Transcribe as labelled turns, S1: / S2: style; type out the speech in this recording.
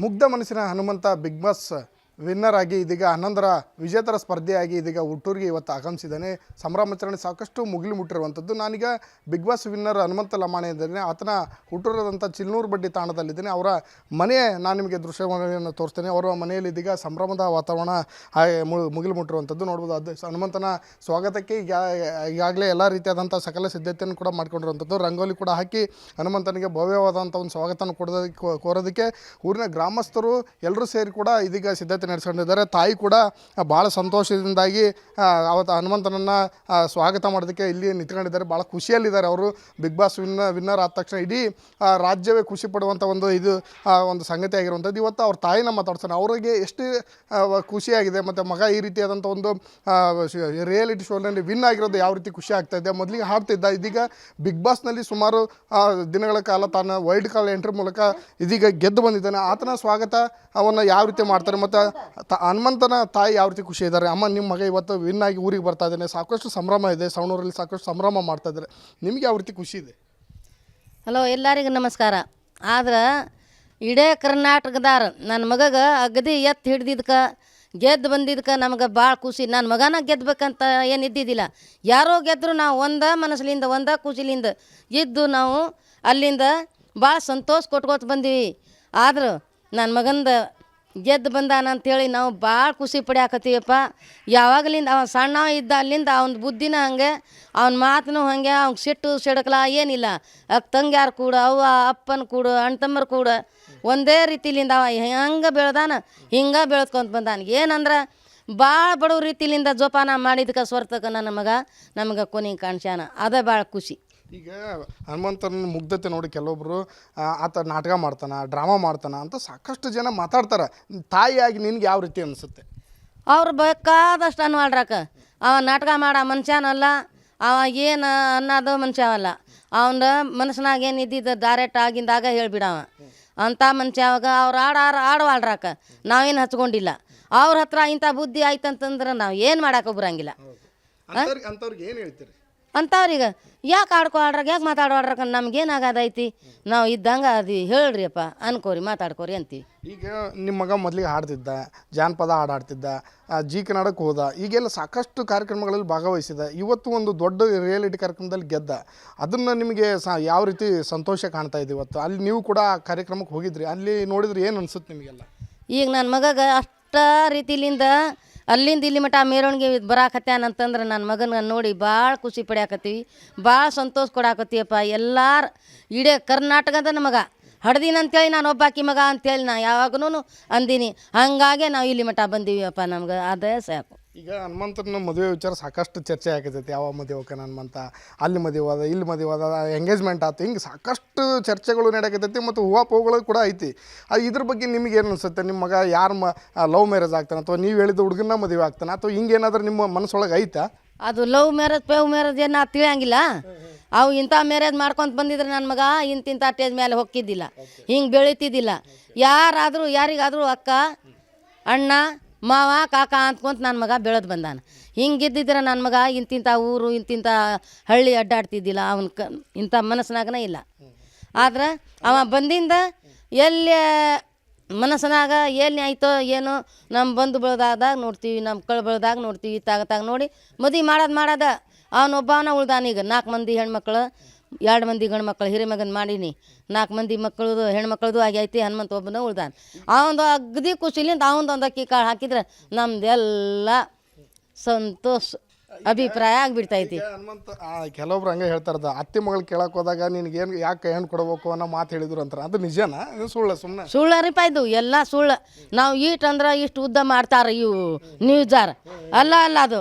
S1: ಮುಗ್ಧ ಮನಸ್ಸಿನ Hanumantha big Boss winner ಆಗಿ ಇದೀಗ 11ರ ವಿಜೇತರ ಸ್ಪರ್ಧೆಯಾಗಿ ಇದೀಗ ಹುಟ್ಟೂರಿಗೆ ಇವತ್ತು ಆಗಮಿಸಿದ್ದಾನೆ. ಸಂಭ್ರಮಾಚರಣೆ ಸಾಕಷ್ಟು ಮುಗಿಲು ಮುಟ್ಟಿರುವಂಥದ್ದು. ನಾನೀಗ Bigg Boss winner Hanumantha Lamani ಇದ್ದೇನೆ. ಆತನ ಹುಟ್ಟೂರಾದಂಥ ಚಿಲ್ನೂರು ಬಡ್ಡಿ ತಾಣದಲ್ಲಿದ್ದೇನೆ. ಅವರ ಮನೆ ನಾನು ನಿಮಗೆ ದೃಶ್ಯವನ್ನು ತೋರಿಸ್ತೇನೆ. ಅವರ ಮನೆಯಲ್ಲಿ ಇದೀಗ ಸಂಭ್ರಮದ ವಾತಾವರಣ ಮುಗಿಲು ಮುಟ್ಟಿರುವಂಥದ್ದು ನೋಡ್ಬೋದು. ಅದು ಹನುಮಂತನ ಸ್ವಾಗತಕ್ಕೆ ಈಗಾಗಲೇ ಎಲ್ಲ ರೀತಿಯಾದಂಥ ಸಕಲ ಸಿದ್ಧತೆಯನ್ನು ಕೂಡ ಮಾಡ್ಕೊಂಡಿರುವಂಥದ್ದು. ರಂಗೋಲಿ ಕೂಡ ಹಾಕಿ ಹನುಮಂತನಿಗೆ ಭವ್ಯವಾದಂಥ ಒಂದು ಸ್ವಾಗತವನ್ನು ಕೋರೋದಕ್ಕೆ ಊರಿನ ಗ್ರಾಮಸ್ಥರು ಎಲ್ಲರೂ ಸೇರಿ ಕೂಡ ಇದೀಗ ಸಿದ್ಧತೆ ನಡೆಸ್ಕೊಂಡಿದ್ದಾರೆ. ತಾಯಿ ಕೂಡ ಭಾಳ ಸಂತೋಷದಿಂದಾಗಿ ಅವತ್ತು ಹನುಮಂತನನ್ನು ಸ್ವಾಗತ ಮಾಡೋದಕ್ಕೆ ಇಲ್ಲಿ ನಿಂತ್ಕೊಂಡಿದ್ದಾರೆ. ಭಾಳ ಖುಷಿಯಲ್ಲಿದ್ದಾರೆ ಅವರು. ಬಿಗ್ ಬಾಸ್ ವಿನ್ನರ್ ಆದ ತಕ್ಷಣ ಇಡೀ ರಾಜ್ಯವೇ ಖುಷಿ ಪಡುವಂಥ ಒಂದು ಸಂಗತಿ ಆಗಿರುವಂಥದ್ದು. ಇವತ್ತು ಅವ್ರ ತಾಯಿನ ಮಾತಾಡ್ತಾನೆ. ಅವರಿಗೆ ಎಷ್ಟು ಖುಷಿಯಾಗಿದೆ ಮತ್ತು ಮಗ ಈ ರೀತಿಯಾದಂಥ ಒಂದು ರಿಯಾಲಿಟಿ ಶೋನಲ್ಲಿ ವಿನ್ ಆಗಿರೋದು ಯಾವ ರೀತಿ ಖುಷಿ ಆಗ್ತಾ ಇದೆ. ಮೊದಲಿಗೆ ಹಾಡ್ತಿದ್ದ, ಇದೀಗ ಬಿಗ್ ಬಾಸ್ನಲ್ಲಿ ಸುಮಾರು ದಿನಗಳ ಕಾಲ ತಾನು ವೈಲ್ಡ್ ಕಾರ್ಡ್ ಎಂಟ್ರಿ ಮೂಲಕ ಇದೀಗ ಗೆದ್ದು ಬಂದಿದ್ದಾನೆ. ಆತನ ಸ್ವಾಗತ ಅವನ್ನು ಯಾವ ರೀತಿ ಮಾಡ್ತಾರೆ ಮತ್ತು ಹನುಮಂತನ ತಾಯಿ ಯಾವ ರೀತಿ ಖುಷಿ ಇದ್ದಾರೆ. ಅಮ್ಮ, ನಿಮ್ಮ ಮಗ ಇವತ್ತು ವಿನ್ ಆಗಿ ಊರಿಗೆ ಬರ್ತಾ ಇದ್ದಾನೆ, ಸಾಕಷ್ಟು ಸಂಭ್ರಮ ಇದೆ, ಸವಣೂರಲ್ಲಿ ಸಾಕಷ್ಟು ಸಂಭ್ರಮ ಮಾಡ್ತಾ ಇದ್ದಾರೆ. ನಿಮಗೆ ಯಾವ ರೀತಿ ಖುಷಿ ಇದೆ?
S2: ಹಲೋ, ಎಲ್ಲರಿಗೂ ನಮಸ್ಕಾರ. ಆದ್ರೆ ಇಡೀ ಕರ್ನಾಟಕದಾರ ನನ್ನ ಮಗಗೆ ಅಗದಿ ಎತ್ತು ಹಿಡ್ದಿದ್ಕೆ ಗೆದ್ದು ಬಂದಿದ್ದಕ್ಕೆ ನಮ್ಗೆ ಭಾಳ ಖುಷಿ. ನನ್ನ ಮಗನ ಗೆದ್ದಬೇಕಂತ ಏನು ಇದ್ದಿದ್ದಿಲ್ಲ. ಯಾರೋ ಗೆದ್ದರು ನಾವು ಒಂದೇ ಮನಸ್ಸಿನಿಂದ ಒಂದೇ ಖುಷಿಲಿಂದ ಇದ್ದು ನಾವು ಅಲ್ಲಿಂದ ಭಾಳ ಸಂತೋಷ ಕೊಟ್ಕೋತ ಬಂದೀವಿ. ಆದ್ರೆ ನನ್ನ ಮಗಂದ ಗೆದ್ದು ಬಂದಾನ ಅಂಥೇಳಿ ನಾವು ಭಾಳ ಖುಷಿ ಪಡ್ಯಾಕತ್ತೀವಪ್ಪ. ಯಾವಾಗಲಿಂದ ಅವ ಸಣ್ಣ ಇದ್ದ ಅಲ್ಲಿಂದ ಅವನ ಬುದ್ಧಿನ ಹಂಗೆ, ಅವನ ಮಾತನು ಹಾಗೆ, ಅವ್ನ ಸಿಟ್ಟು ಸಿಡಕಲ ಏನಿಲ್ಲ. ತಂಗ್ಯಾರು ಕೂಡ, ಅವ್ವ ಅಪ್ಪನ ಕೂಡ, ಅಣ್ಣ ತಮ್ಮರು ಕೂಡ ಒಂದೇ ರೀತಿಲಿಂದ ಅವ ಹೆಂಗೆ ಬೆಳೆದಾನ ಹಿಂಗೆ ಬೆಳೆದ್ಕೊಂತ ಬಂದಾನ. ಏನಂದ್ರೆ ಭಾಳ ಬಡವ ರೀತಿಲಿಂದ ಜೋಪಾನ ಮಾಡಿದ್ಕೆ ಸ್ವರ್ತಕ್ಕೆ ನನ್ನ ಮಗ ನಮಗೆ ಕೊನೆಗೆ ಕಾಣಿಸ್ಯಾನ. ಅದೇ ಭಾಳ ಖುಷಿ.
S1: ಈಗ ಹನುಮಂತನ ಮುಗ್ಧತೆ ನೋಡಿ ಕೆಲವೊಬ್ಬರು ಆತ ನಾಟಕ ಮಾಡ್ತಾನೆ, ಡ್ರಾಮಾ ಮಾಡ್ತಾನೆ ಅಂತ ಸಾಕಷ್ಟು ಜನ ಮಾತಾಡ್ತಾರೆ. ತಾಯಿಯಾಗಿ ನಿನ್ಗೆ ಯಾವ ರೀತಿ ಅನಿಸುತ್ತೆ?
S2: ಅವ್ರು ಬೇಕಾದಷ್ಟು ಅನ್ವಾಳ್ರಕ್ಕ. ಅವ ನಾಟಕ ಮಾಡೋ ಮನುಷ್ಯನಲ್ಲ, ಅವ ಏನು ಅನ್ನೋದು ಮನುಷ್ಯವಲ್ಲ. ಅವನ ಮನಸ್ಸಿನಾಗ ಏನು ಇದ್ದಿದ್ದು ಡೈರೆಕ್ಟ್ ಆಗಿಂದಾಗ ಹೇಳ್ಬಿಡವ ಅಂಥ ಮನುಷ್ಯ. ಅವಾಗ ಅವ್ರು ಆಡವಾಳ್ರಕ್ಕ. ನಾವೇನು ಹಚ್ಕೊಂಡಿಲ್ಲ. ಅವ್ರ ಹತ್ರ ಇಂಥ ಬುದ್ಧಿ ಆಯ್ತಂತಂದ್ರೆ ನಾವು ಏನು ಮಾಡೋಕೆ ಬರಂಗಿಲ್ಲ.
S1: ಅಂಥವ್ರಿಗೆ ಏನು ಹೇಳ್ತೀರಿ?
S2: ಅಂಥವ್ರಿಗೆ ಯಾಕೆ ಆಡ್ರಾಗ ಯಾಕೆ ಮಾತಾಡೋಡ್ರಾಗ ನಮ್ಗೇನಾಗದೈತಿ, ನಾವು ಇದ್ದಂಗೆ ಅದು ಹೇಳ್ರಿ ಅಪ್ಪ ಅನ್ಕೋರಿ ಮಾತಾಡ್ಕೋರಿ ಅಂತೀವಿ.
S1: ಈಗ ನಿಮ್ಮ ಮಗ ಮೊದಲಿಗೆ ಹಾಡ್ತಿದ್ದ, ಜಾನಪದ ಹಾಡಾಡ್ತಿದ್ದ, ಜಿ ಕನ್ನಡಕ್ಕೆ ಹೋದ, ಈಗೆಲ್ಲ ಸಾಕಷ್ಟು ಕಾರ್ಯಕ್ರಮಗಳಲ್ಲಿ ಭಾಗವಹಿಸಿದ. ಇವತ್ತು ಒಂದು ದೊಡ್ಡ ರಿಯಾಲಿಟಿ ಕಾರ್ಯಕ್ರಮದಲ್ಲಿ ಗೆದ್ದ. ಅದನ್ನು ನಿಮಗೆ ಯಾವ ರೀತಿ ಸಂತೋಷ ಕಾಣ್ತಾ ಇದೆ ಇವತ್ತು? ಅಲ್ಲಿ ನೀವು ಕೂಡ ಆ ಕಾರ್ಯಕ್ರಮಕ್ಕೆ ಹೋಗಿದ್ರಿ, ಅಲ್ಲಿ ನೋಡಿದ್ರೆ ಏನು ಅನ್ಸುತ್ತೆ ನಿಮಗೆಲ್ಲ?
S2: ಈಗ ನನ್ನ ಮಗಗೆ ಅಷ್ಟ ರೀತಿಲಿಂದ ಅಲ್ಲಿಂದ ಇಲ್ಲಿ ಮಟ್ಟ ಮೆರವಣಿಗೆ ಬರಾಕತ್ಯಾನಂತಂದ್ರೆ ನನ್ನ ಮಗನ ನೋಡಿ ಭಾಳ ಖುಷಿ ಪಡ್ಯಾಕತ್ತೀವಿ, ಭಾಳ ಸಂತೋಷ ಕೊಡಾಕತ್ತೀವಪ್ಪ. ಎಲ್ಲಾರು ಇಡೀ ಕರ್ನಾಟಕದ ಮಗ ಹಡ್ದೀನಿ ಅಂತೇಳಿ ನಾನು ಒಬ್ಬಾಕಿ ಮಗ ಅಂತೇಳಿ ನಾ ಯಾವಾಗೂ ಅಂದೀನಿ. ಹಾಗಾಗಿ ನಾವು ಇಲ್ಲಿ ಮಟ್ಟ ಬಂದೀವಿಯಪ್ಪ. ನಮ್ಗೆ ಅದೇ ಸಾಕು.
S1: ಈಗ ಹನುಮಂತನ ಮದುವೆ ವಿಚಾರ ಸಾಕಷ್ಟು ಚರ್ಚೆ ಆಗತೈತಿ. ಯಾವ ಮದುವೆ ಹೋಗ್ತಾನೆ ಹನುಮಂತ, ಅಲ್ಲಿ ಮದುವೆ ಆದ, ಇಲ್ಲಿ ಮದುವೆ ಆದ, ಎಂಗೇಜ್ಮೆಂಟ್ ಆಯ್ತು, ಹಿಂಗೆ ಸಾಕಷ್ಟು ಚರ್ಚೆಗಳು ನಡೆಯಕತ್ತೈತಿ ಮತ್ತು ಹೂವು ಕೂಡ ಐತಿ. ಇದ್ರ ಬಗ್ಗೆ ನಿಮಗೆ ಏನು ಅನಿಸುತ್ತೆ? ನಿಮ್ಮ ಮಗ ಯಾರು ಲವ್ ಮ್ಯಾರೇಜ್ ಆಗ್ತಾನೆ ಅಥವಾ ನೀವು ಹೇಳಿದ ಹುಡುಗನ ಮದುವೆ ಆಗ್ತಾನೆ ಅಥವಾ ಹಿಂಗೇನಾದ್ರೂ ನಿಮ್ಮ ಮನಸ್ಸೊಳಗೆ ಐತಾ?
S2: ಅದು ಲವ್ ಮ್ಯಾರೇಜ್ ಪೇವ್ ಮ್ಯಾರೇಜ್ ಏನು ತಿಳಿಯಂಗಿಲ್ಲ. ಅವು ಇಂಥ ಮ್ಯಾರೇಜ್ ಮಾಡ್ಕೊತ ಬಂದಿದ್ರೆ ನನ್ನ ಮಗ ಇಂತಿಂಥ ಸ್ಟೇಜ್ ಮೇಲೆ ಹೊಕ್ಕಿದ್ದಿಲ್ಲ, ಹಿಂಗೆ ಬೆಳೀತಿದ್ದಿಲ್ಲ. ಯಾರಿಗಾದರೂ ಅಕ್ಕ, ಅಣ್ಣ, ಮಾವ, ಕಾಕ ಅಂದ್ಕೊಂತ ನನ್ನ ಮಗ ಬೆಳೆದು ಬಂದಾನ. ಹಿಂಗಿದ್ದಿದ್ರೆ ನನ್ನ ಮಗ ಇಂತಿಂಥ ಊರು ಇಂತಿಂಥ ಹಳ್ಳಿ ಅಡ್ಡಾಡ್ತಿದ್ದಿಲ್ಲ. ಇಂಥ ಮನಸ್ಸಿನಾಗನೇ ಇಲ್ಲ. ಆದ್ರೆ ಅವ ಬಂದಿಂದ ಎಲ್ಲಿ ಮನಸ್ಸಿನಾಗ ಎಲ್ಲಿ ಆಯ್ತೋ ಏನೋ ನಮ್ಮ ಬಂಧು ಬೆಳೆದಾಗ ನೋಡ್ತೀವಿ, ನಮ್ಮ ಕಳು ಬೆಳೆದಾಗ ನೋಡ್ತೀವಿ, ತಾಗ ನೋಡಿ ಮದುವೆ ಮಾಡೋದು ಅವನೊಬ್ಬವನ ಉಳ್ದಾನ. ಈಗ 4 ಮಂದಿ ಹೆಣ್ಮಕ್ಳು, 2 ಮಂದಿ ಗಂಡು ಮಕ್ಕಳು, ಹಿರಿಮಗನ ಮಾಡೀನಿ. 4 ಮಂದಿ ಮಕ್ಕಳದು ಹೆಣ್ಮಕ್ಳದು ಆಗೈತಿ. ಹನುಮಂತ ಒಬ್ಬನ ಉಳ್ದಾನ. ಅವನದು ಅಗದಿ ಖುಷಿಲಿಂದ ಅವನದೊಂದು ಅಕ್ಕಿ ಕಾಳು ಹಾಕಿದ್ರೆ ನಮ್ದೆಲ್ಲ ಸಂತೋಷ ಅಭಿಪ್ರಾಯ ಆಗಿಬಿಡ್ತೈತಿ.
S1: ಹನುಮಂತ ಕೆಲವೊಬ್ರು ಹಂಗೆ ಹೇಳ್ತಾರದ, ಅತ್ತೆ ಮಗಳು ಕೇಳಕ್ಕೆ ಹೋದಾಗ ನಿನಗೇನು ಯಾಕೆ ಹೆಣ್ಣು ಕೊಡಬೇಕು ಅನ್ನೋ ಮಾತು ಹೇಳಿದ್ರು ಅಂತಾರೆ. ಅದು ನಿಜನಾ? ಸುಮ್ಮನೆ
S2: ಸುಳ್ಳರಿಪ ಇದು ಎಲ್ಲ ಸುಳ್ಳು. ನಾವು ಇಷ್ಟು ಅಂದ್ರೆ ಇಷ್ಟು ಉದ್ದ ಮಾಡ್ತಾರೆ ಇವು ನ್ಯೂಜಾರ. ಅಲ್ಲ ಅದು